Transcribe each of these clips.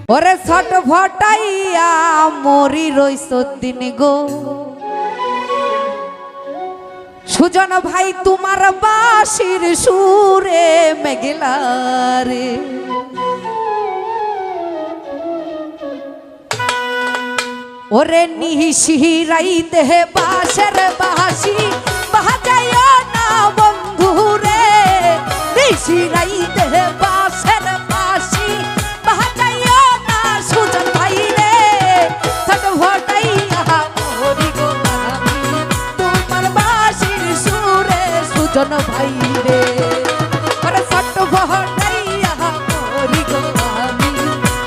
ওরে ছট ফটাইয়া মরি রইছ দিন গো সুজন ভাই তোমার বাঁশির সুরে মেঘলা রে ওরে নিশিরাইতে বাঁশের বাঁশি বাজাইও না বন্ধু রে নিশিরাইতে বাঁশের বাঁশি বাজাইও না সুজন ভাই রে ছট ফটাইয়া মরি গো আমি তোমার বাঁশির সুরে সুজন ভাই রে ওরে ছট ফটাইয়া মরি গো আমি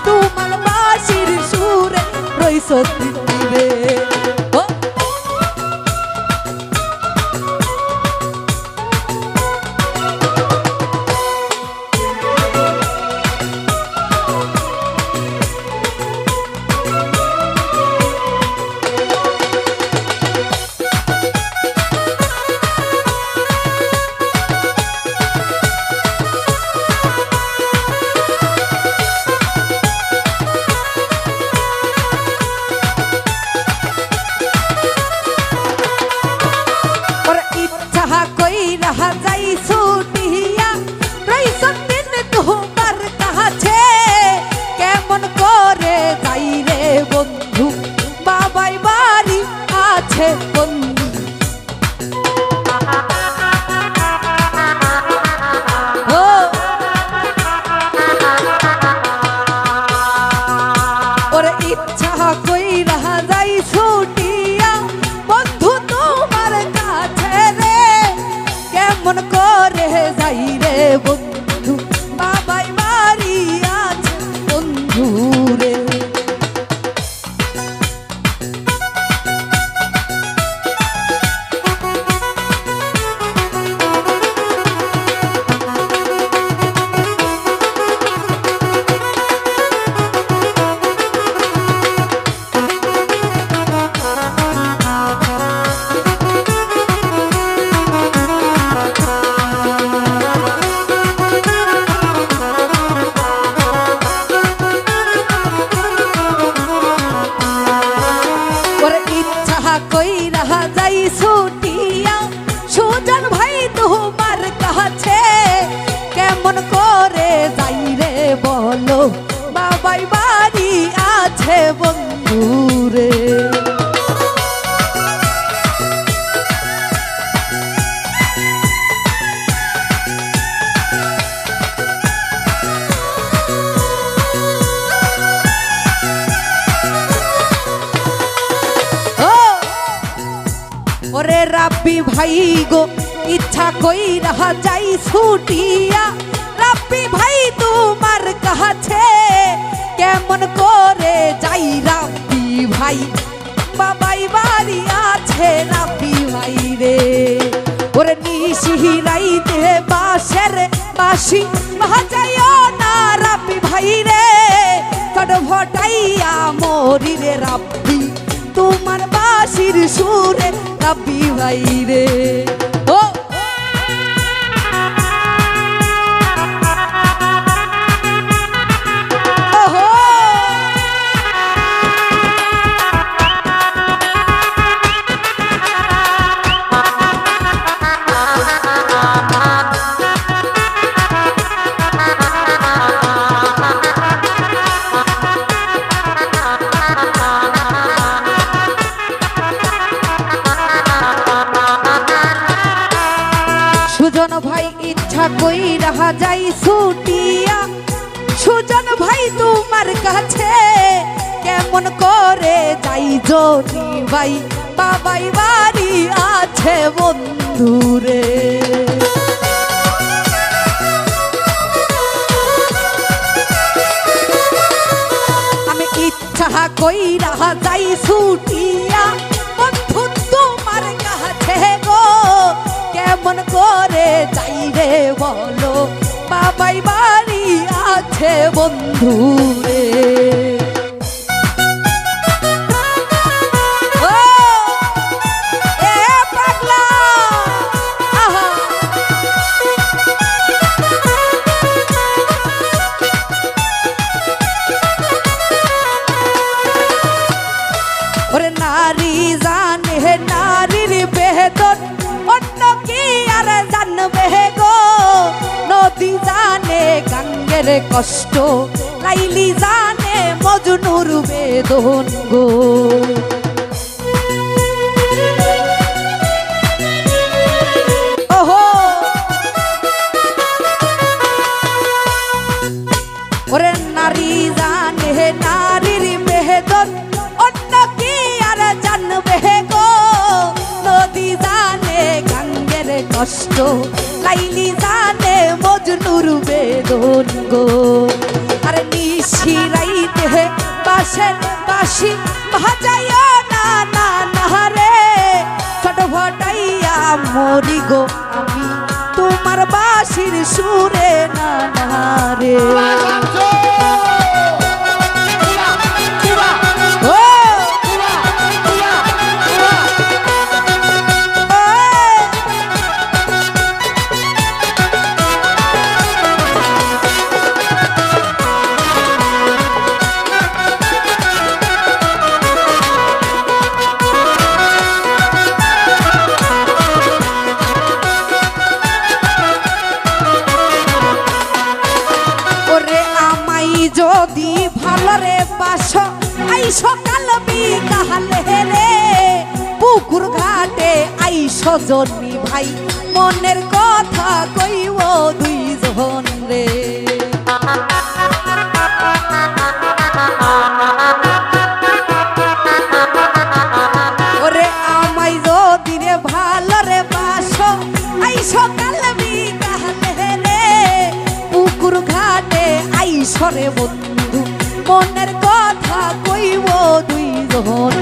তোমার বাঁশির সুরে রইছ রে যাই ছুটিয়া রইছ দিন তোমার কাছে কেমন করে যাই রে বন্ধু বাবাই বাড়ি আছে বন্ধু ওরে ইচ্ছা কইরা যাই ছুটিয়া বন্ধু তোমার কাছে রে কেমন করে যাই রে বন্ধু বাবাই বাড়ি আছে বন্ধু রে কইরা যাই ছুটিয়া সুজন ভাই তোমার কাছে কেমন করে যাই রে বলো বাবাই বাড়ি আছে বন্ধু রে ওরে রাব্বি ভাই গো ইচ্ছা কইরা যাই ছুটিয়া রাব্বি ভাই তোমার কাছে কেমন করে যাই রাব্বি ভাই বাবাই বাড়ি আছে রাব্বি ভাই রে ওরে নিশিরাইতে বাঁশের বাঁশি বাজাইও না রাব্বি ভাই রে ছট ফটাইয়া মরি রে রাব্বি তোমার বাঁশির সুরে রাব্বি ভাই রে ও সুজন ভাই ইচ্ছা কইরা যাই ছুটিয়া সুজন ভাই তোমার কাছে কেমন করে যাই জনি ভাই বাবাই বাড়ি আছে বন্ধু রে আমি ইচ্ছা কইরা যাই ছুটিয়া বন্ধু তোমার কাছে গো কেমন করে যাই রে বলো বাবাই বাড়ি আছে বন্ধু রে কষ্ট লাইলি জানে মজনুর বেদন গো। ওহো ওরে নারী জানে নারীর বেদন, অন্য কি আর জানবে গো। নদী জানে গাঙ্গের কষ্ট লাইলি জানে মজনুর বেদন গো। আরে নিশিরাইতে বাসের বাসি ভাজাইও না না না রে, ছটফটাইয়া মরি গো আমি তোমার বাঁশির সুরে না না রে। যদি ভালরে বাস আইস কাল বিকালে রে, পুকুর ঘাটে আইস জন্মি ভাই মনের কথা কইব দুইজন রে। ওরে আমায় যদি রে ভালরে বাস আইস কাল বিকালে রে, পুকুর ঘাটে আইসরে বন্ধু মনের কথা কইব দুইজন।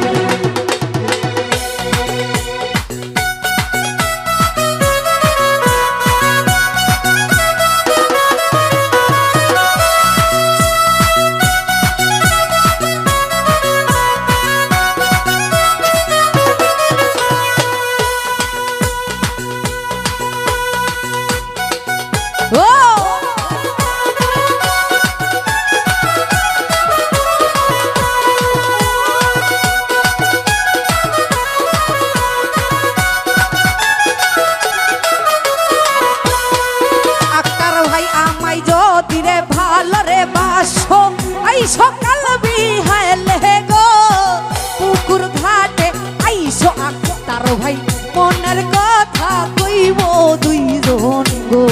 সকাল বিহালে গো পুকুর ঘাটে আইসো আক্তার ভাই মনের কথা কইব দুইজন গো।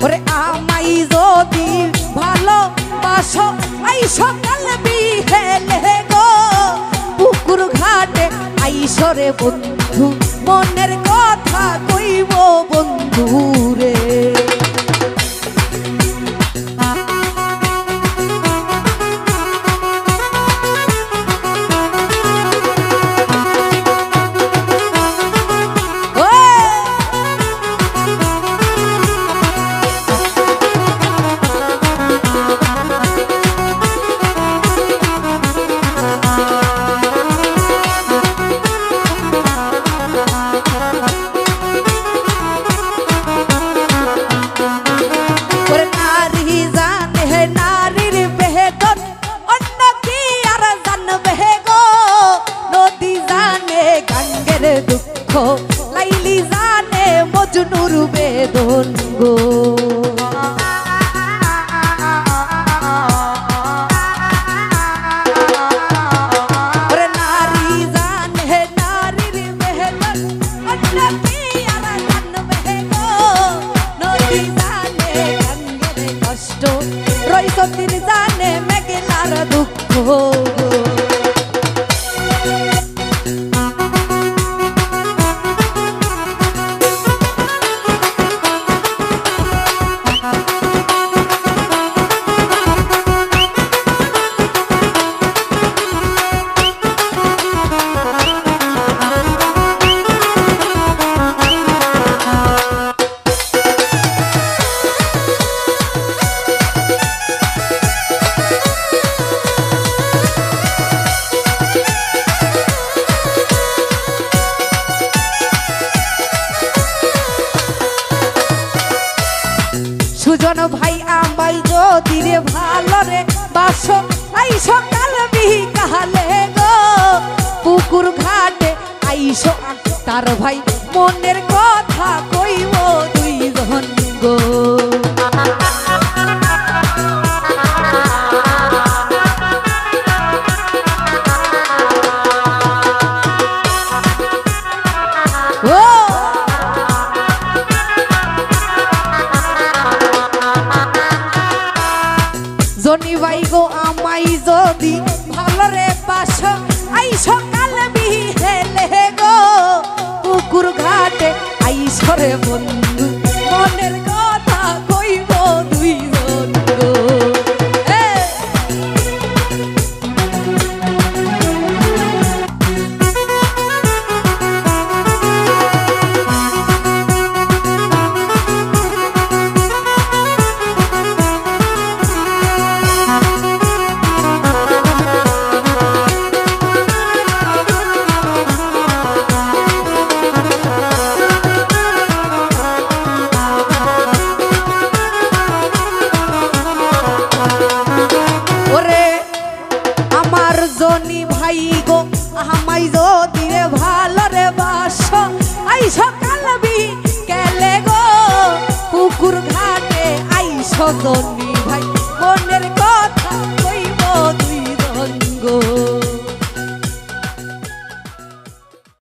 ওরে আমাই যদি ভালোবাসো আইসো কাল বিহালে গো পুকুর ঘাটে আইসো রে বন্ধু মনের কথা কইব বন্ধু রে। দুঃখ লাইলি জানে মজনুর বেদন গো। ওরে নারী জানে নারীর বেদন, অন্য কি আর জানবে গো। নদী জানে গাঙ্গের কষ্ট, রইসতির জানে মেঘলার দুঃখ গো। সুজন ভাই আমাই যদি রে ভালো রে বাসো আই সকাল বিকালে গো পুকুর ঘাটে তার ভাই মনের কথা কইব দুইজন গো। জনি ভাই গো আমাই যদি ভালো রে বাসো আই সকাল বিহেলে গো পুকুর ঘাটে আই সরে বন্ধু মনের কথা কইব দুইজন গো। জনি ভাই গো আমাই যদি রে ভালো রে বাসো আই সকাল বিকেলে গো পুকুর ঘাটে আইসো জনি ভাই মনের